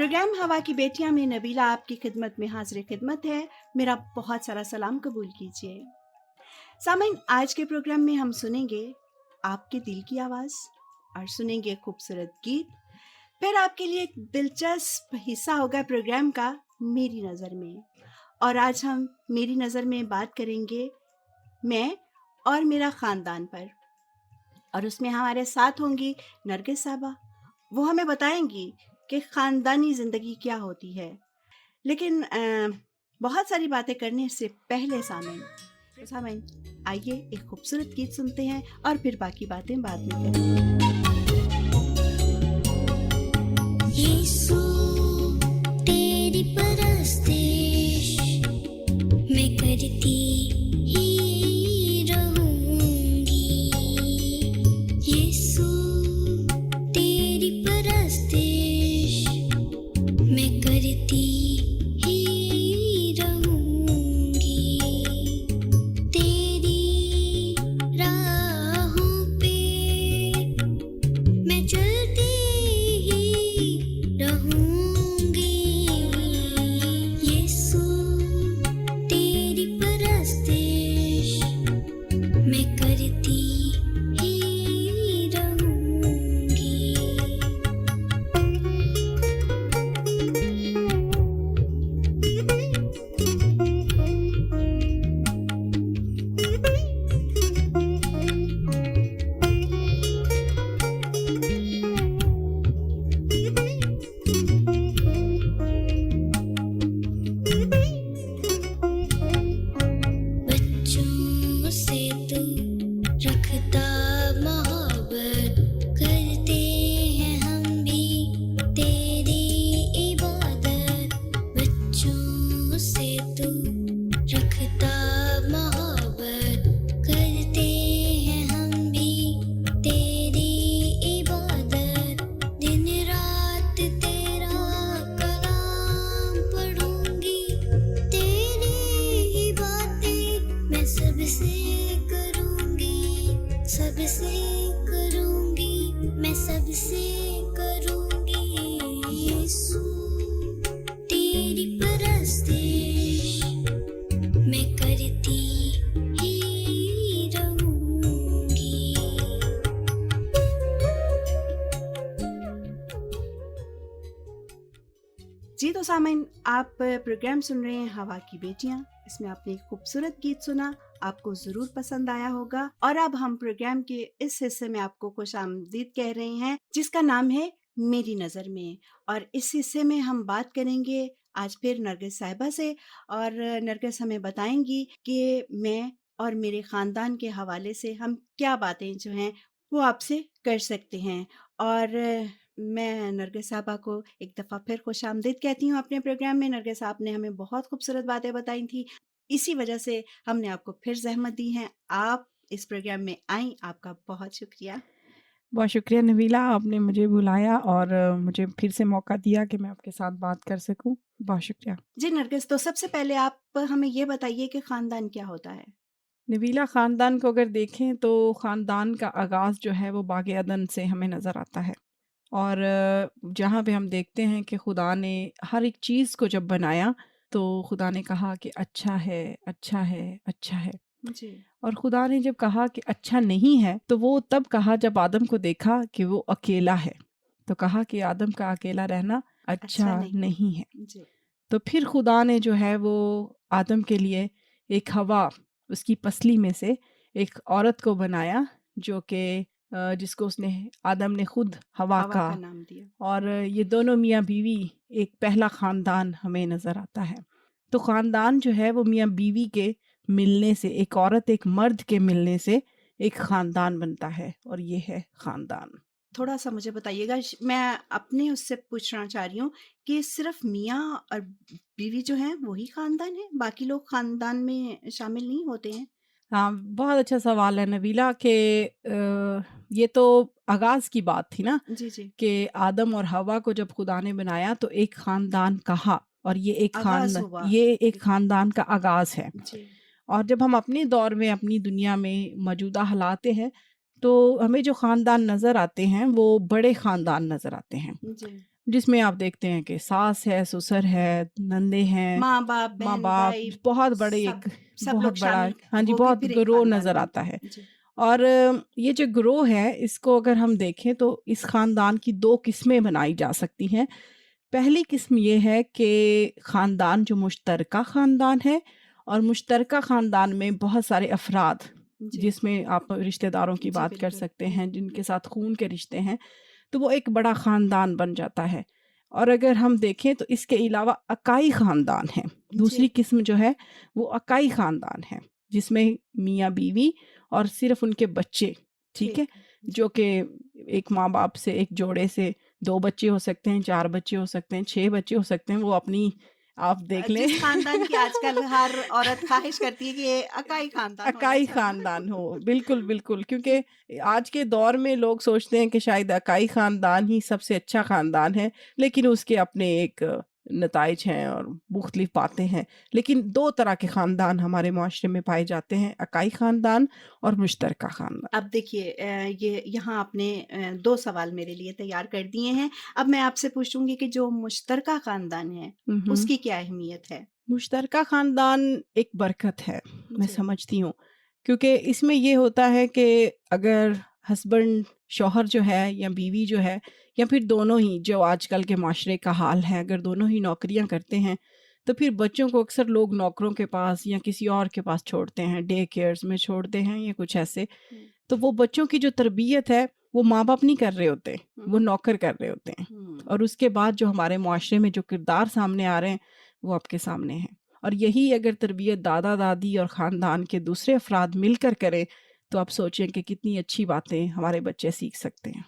Programme हवा की बेटियां में नबीला आपकी खिदमत में हाजिर खिदमत है। मेरा बहुत सारा सलाम कबूल कीजिए। सामीन, आज के प्रोग्राम में हम सुनेंगे आपके दिल की आवाज़ और सुनेंगे खूबसूरत गीत। फिर आपके लिए एक दिलचस्प हिस्सा होगा प्रोग्राम का, मेरी नज़र में। और आज हम मेरी नज़र में बात करेंगे मैं और मेरा ख़ानदान पर, और उसमें हमारे साथ होंगी नरगिस साहबा। वो हमें बताएंगी कि ख़ानदानी ज़िंदगी क्या होती है। लेकिन बहुत सारी बातें करने से पहले सामीन आइए एक खूबसूरत गीत सुनते हैं और फिर बाकी बातें बाद में करेंगे। यीशु तेरी परस्तिश मैं करती ही रहूंगी। यीशु तेरी परस्तिश मैं करती ही रहूंगी। तेरी राहों पे मैं चलती ही रहूंगी। यीशु तेरी परस्तिश मैं करती ही रहूंगी। बच्चों से तू रखता मोहब्बत, करते हैं हम भी तेरी इबादत। बच्चों से तू रखता मोहब्बत, करते हैं हम भी तेरी इबादत। दिन रात तेरा कलाम पढ़ूंगी, तेरी ही बातें मैं सबसे करूंगी। सबसे करूंगी, मैं सबसे करूंगी। यीशु तेरी परस्तिश मैं करती ही रहूंगी। जी तो सामीन, आप प्रोग्राम सुन रहे हैं हवा की बेटियां। इसमें आपने एक खूबसूरत गीत सुना, आपको ज़रूर पसंद आया होगा। और अब हम प्रोग्राम के इस हिस्से में आपको खुशामदीद कह रहे हैं, जिसका नाम है मेरी नज़र में। और इस हिस्से में हम बात करेंगे आज फिर नरगिस साहिबा से। और नरगिस हमें बताएंगी कि मैं और मेरे ख़ानदान के हवाले से हम क्या बातें जो हैं वो आपसे कर सकते हैं। और मैं नरगिस साहबा को एक दफ़ा फिर खुशामदीद कहती हूँ अपने प्रोग्राम में। नरगिस साहब ने हमें बहुत खूबसूरत बातें बताई थी, इसी वजह से हमने आपको फिर ज़हमत दी है। आप इस प्रोग्राम में आईं, आपका बहुत शुक्रिया। बहुत शुक्रिया नबीला, आपने मुझे बुलाया और मुझे फिर से मौका दिया कि मैं आपके साथ बात कर सकूं। बहुत शुक्रिया। जी नरगिस, तो सबसे पहले आप हमें ये बताइए कि ख़ानदान क्या होता है? नबीला, ख़ानदान को अगर देखें तो ख़ानदान का आगाज़ जो है वो बाग़ अदन से हमें नज़र आता है। और जहाँ पे हम देखते हैं कि खुदा ने हर एक चीज़ को जब बनाया तो खुदा ने कहा कि अच्छा है, अच्छा है, अच्छा है। जी। और खुदा ने जब कहा कि अच्छा नहीं है तो वो तब कहा जब आदम को देखा कि वो अकेला है, तो कहा कि आदम का अकेला रहना अच्छा अच्छा नहीं। नहीं है। जी। तो फिर खुदा ने जो है वो आदम के लिए एक हवा, उसकी पसली में से एक औरत को बनाया, जो कि जिसको उसने आदम ने खुद हवा हवा का। का नाम दिया। और ये दोनों मियाँ बीवी एक पहला ख़ानदान हमें नज़र आता है। तो ख़ानदान जो है वो मियाँ बीवी के मिलने से, एक औरत एक मर्द के मिलने से एक ख़ानदान बनता है, और ये है ख़ानदान। थोड़ा सा मुझे बताइएगा, मैं अपने उससे पूछना चाह रही हूँ कि सिर्फ मियाँ और बीवी जो हैं वही ख़ानदान है, बाकी लोग ख़ानदान में शामिल नहीं होते हैं? हाँ, बहुत अच्छा सवाल है नबीला कि ये तो आगाज़ की बात थी ना, जी, जी। कि आदम और हवा को जब खुदा ने बनाया तो एक ख़ानदान कहा, और आगाज़ हुआ। ये एक ख़ानदान का आगाज़ है। जी। और जब हम अपने दौर में, अपनी दुनिया में मौजूदा हालात हैं, तो हमें जो ख़ानदान नज़र आते हैं वो बड़े ख़ानदान नज़र आते हैं। जी। जिसमें आप देखते हैं कि सास है, ससुर है, नंदे हैं, माँ बाप बहन माँ-बाप, भाई बहुत बड़े सब एक सब लोग बहुत बड़ा, शामिल, हाँ जी, वो भी बहुत फिर एक गिरोह खानदान नज़र आता बनते है। हैं जी। और ये जो गिरोह है, इसको अगर हम देखें तो इस ख़ानदान की 2 किस्में बनाई जा सकती हैं। पहली किस्म ये है कि ख़ानदान जो मुश्तरका ख़ानदान है, और मुश्तरका ख़ानदान में बहुत सारे अफ़राद, जी जिसमें आप रिश्तेदारों की जी बात कर बिल्कुल। सकते हैं, जिनके साथ खून के रिश्ते हैं, तो वो एक बड़ा ख़ानदान बन जाता है। और अगर हम देखें तो इसके अलावा अकाई ख़ानदान है। दूसरी जी किस्म जो है वो अकाई ख़ानदान है, जिसमें मियाँ-बीवी और सिर्फ़ उनके बच्चे, ठीक है? ठीक है जो जी। कि एक माँ-बाप से, एक जोड़े से 2 बच्चे हो सकते हैं, 4 बच्चे हो सकते हैं, 6 बच्चे हो सकते हैं, वो अपनी आप देख लें। जिस खानदान की आजकल हर औरत ख्वाहिश करती है कि ये अकाई खानदान होना अकाई चाहिए। ख़ानदान हो, बिल्कुल, बिल्कुल, क्योंकि आज के दौर में लोग सोचते हैं कि शायद अकाई ख़ानदान ही सबसे अच्छा ख़ानदान है, लेकिन उसके अपने एक नताइज हैं और मुख्तलिफ बातें हैं। लेकिन 2 तरह के ख़ानदान हमारे मुआशरे में पाए जाते हैं, अकाई ख़ानदान और मुश्तरका ख़ानदान। अब देखिए ये यहाँ आपने 2 सवाल मेरे लिए तैयार कर दिए हैं। अब मैं आपसे पूछूँगी कि जो मुश्तरका ख़ानदान है, हुँ, हुँ। उसकी क्या अहमियत है? मुश्तरका ख़ानदान एक बरकत है, मैं जी। समझती हूँ। क्योंकि इसमें ये होता है कि अगर हस्बैंड, शौहर जो है या बीवी जो है, या फिर दोनों ही, जो आजकल के माशरे का हाल है, अगर दोनों ही नौकरियाँ करते हैं, तो फिर बच्चों को अक्सर लोग नौकरों के पास या किसी और के पास छोड़ते हैं, डे केयर्स में छोड़ते हैं या कुछ ऐसे। हुँ, तो वो बच्चों की जो तरबियत है, वो माँ-बाप नहीं कर रहे होते, हुँ, वो नौकर कर रहे होते हैं। हुँ। और उसके बाद जो हमारे मुआशरे में जो किरदार सामने आ रहे हैं, वो आपके सामने हैं। और यही अगर तरबियत दादा-दादी और ख़ानदान के दूसरे अफ़राद मिलकर करें, तो आप सोचें कि कितनी अच्छी बातें हमारे बच्चे सीख सकते हैं।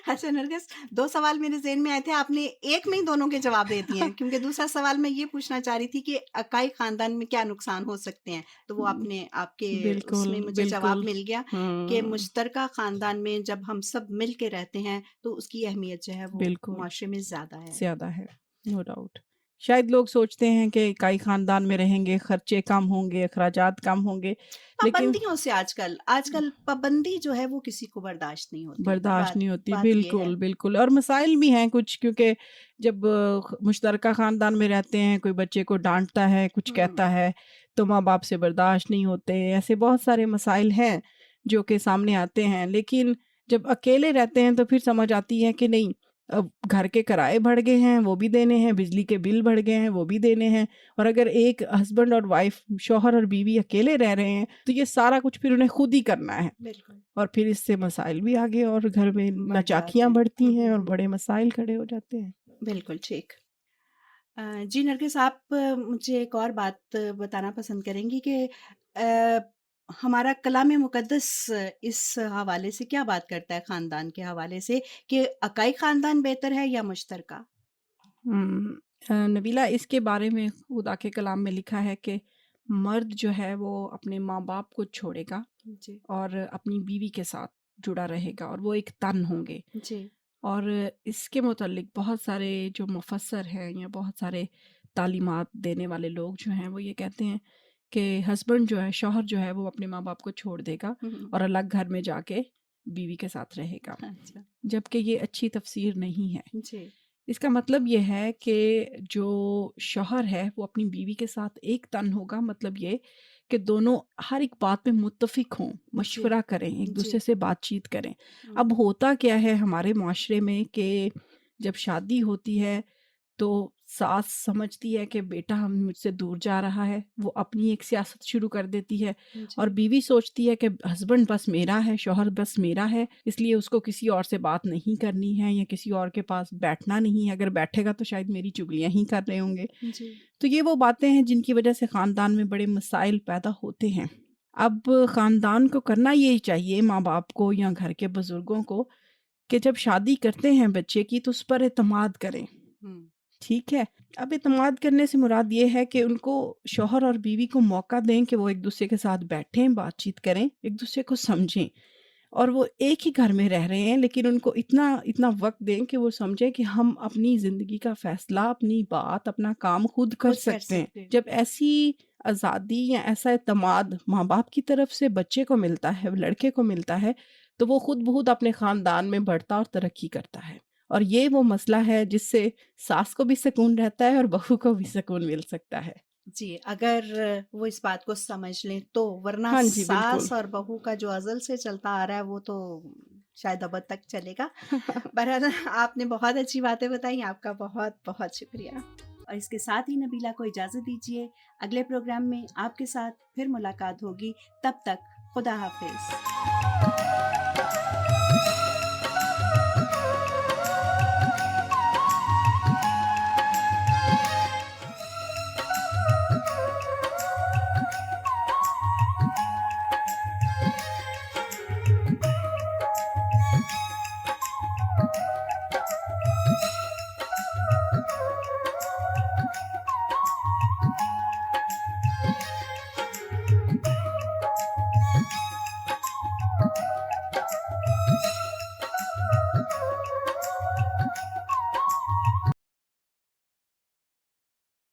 अच्छा नरगिस, 2 सवाल मेरे ज़हन में आए थे, आपने एक में ही दोनों के जवाब दे दिए हैं, क्योंकि दूसरा सवाल मैं ये पूछना चाह रही थी कि अकाई ख़ानदान में क्या नुकसान हो सकते हैं? तो वो हुँ, आपने आपके बिल्कुल, उसमें मुझे जवाब बिल्कुल। मिल गया कि हुँ, मुश्तरका ख़ानदान में जब हम सब मिल के रहते हैं, तो उसकी अहमियत जो है वो बिल्कुल। माशरे में ज़्यादा है। ज़्यादा है, नो डाउट। शायद लोग सोचते हैं कि इकाई ख़ानदान में रहेंगे, खर्चे कम होंगे, अखराजात कम होंगे, लेकिन पाबंदियों से आजकल आजकल पाबंदी जो है वो किसी को बर्दाश्त नहीं होती। बर्दाश्त बात नहीं होती, बात ये है। बिल्कुल, बिल्कुल। और मसाइल भी हैं कुछ, क्योंकि जब मुश्तरका ख़ानदान में रहते हैं, कोई बच्चे को डाँटता है, कुछ हुँ, कहता है, तो माँ-बाप से बर्दाश्त नहीं होते। ऐसे बहुत सारे मसाइल हैं, जो कि सामने आते हैं। लेकिन जब अकेले रहते हैं, तो फिर समझ आती है कि नहीं, अब घर के किराए बढ़ गए हैं, वो भी देने हैं, बिजली के बिल बढ़ गए हैं, वो भी देने हैं। और अगर एक हस्बैंड और वाइफ़, शौहर और बीवी अकेले रह रहे हैं, तो ये सारा कुछ फिर उन्हें खुद ही करना है। बिल्कुल, और फिर इससे मसाइल भी आगे, और घर में बढ़ जाते नाचाकियाँ हैं। बढ़ती हैं और बड़े मसाइल खड़े हो जाते हैं। बिल्कुल ठीक। जी नरगिस, आप मुझे एक और बात बताना पसंद करेंगी कि हमारा कलाम मुक़द्दस इस हवाले से क्या बात करता है ख़ानदान के हवाले से कि अकाई ख़ानदान बेहतर है या मुश्तरका? हुँ। नबीला, इसके बारे में खुदा के कलाम में लिखा है कि मर्द जो है वो अपने माँ-बाप को छोड़ेगा जी, और अपनी बीवी के साथ जुड़ा रहेगा, और वो एक तन होंगे। जी। और इसके मुतल्लिक बहुत सारे जो मुफस्सर हैं या बहुत सारे तालीमात देने वाले लोग जो हैं, वो ये कहते हैं कि हस्बैंड जो है, शौहर जो है, वो अपने माँ-बाप को छोड़ देगा हुँ, हुँ। और अलग घर में जाके बीवी के साथ रहेगा। अच्छा, जबकि ये अच्छी तफ़सीर नहीं है। जी, इसका मतलब ये है कि जो शौहर है वो अपनी बीवी के साथ एक तन होगा, मतलब ये कि दोनों हर एक बात पे मुत्तफ़िक हों, जी, मशवरा करें, एक जी। दूसरे से बातचीत करें। हुँ, अब होता क्या है हमारे माशरे में कि जब शादी होती है, तो सास समझती है कि बेटा हम मुझसे दूर जा रहा है, वो अपनी एक सियासत शुरू कर देती है। और जी, बीवी सोचती है कि हस्बैंड बस मेरा है, शौहर बस मेरा है, इसलिए उसको किसी और से बात नहीं करनी है या किसी और के पास बैठना नहीं है। अगर बैठेगा तो शायद मेरी चुगलियाँ ही कर रहे होंगे। जी। तो ये वो बातें हैं जिनकी वजह से ख़ानदान में बड़े मसाइल पैदा होते हैं। अब ख़ानदान को करना यही चाहिए, माँ-बाप को या घर के बुज़ुर्गों को, कि जब शादी करते हैं बच्चे की, तो उस पर एतमाद करें। हुँ, ठीक है? अब एतमाद करने से मुराद ये है कि उनको, शौहर और बीवी को मौका दें कि वो एक-दूसरे के साथ बैठें, बातचीत करें, एक-दूसरे को समझें। और वो एक ही घर में रह रहे हैं, लेकिन उनको इतना इतना वक़्त दें कि वो समझें कि हम अपनी ज़िंदगी का फ़ैसला, अपनी बात, अपना काम खुद कर खुद कर सकते हैं। सकते हैं। जब ऐसी आज़ादी या ऐसा एतमाद माँ-बाप की तरफ से बच्चे को मिलता है, लड़के को मिलता है, तो वो खुद ब खुद अपने ख़ानदान में बढ़ता और तरक्की करता है। और ये वो मसला है जिससे सास को भी सुकून रहता है और बहू को भी सुकून मिल सकता है। जी, अगर वो इस बात को समझ लें तो, वरना हाँ जी, बिल्कुल। सास और बहू का जो अज़ल से चलता आ रहा है वो तो शायद अबद तक चलेगा। बहरहाल आपने बहुत अच्छी बातें बताई, आपका बहुत-बहुत शुक्रिया। और इसके साथ ही नबीला को इजाज़त दीजिए, अगले प्रोग्राम में आपके साथ फिर मुलाकात होगी, तब तक खुदा हाफ़िज़।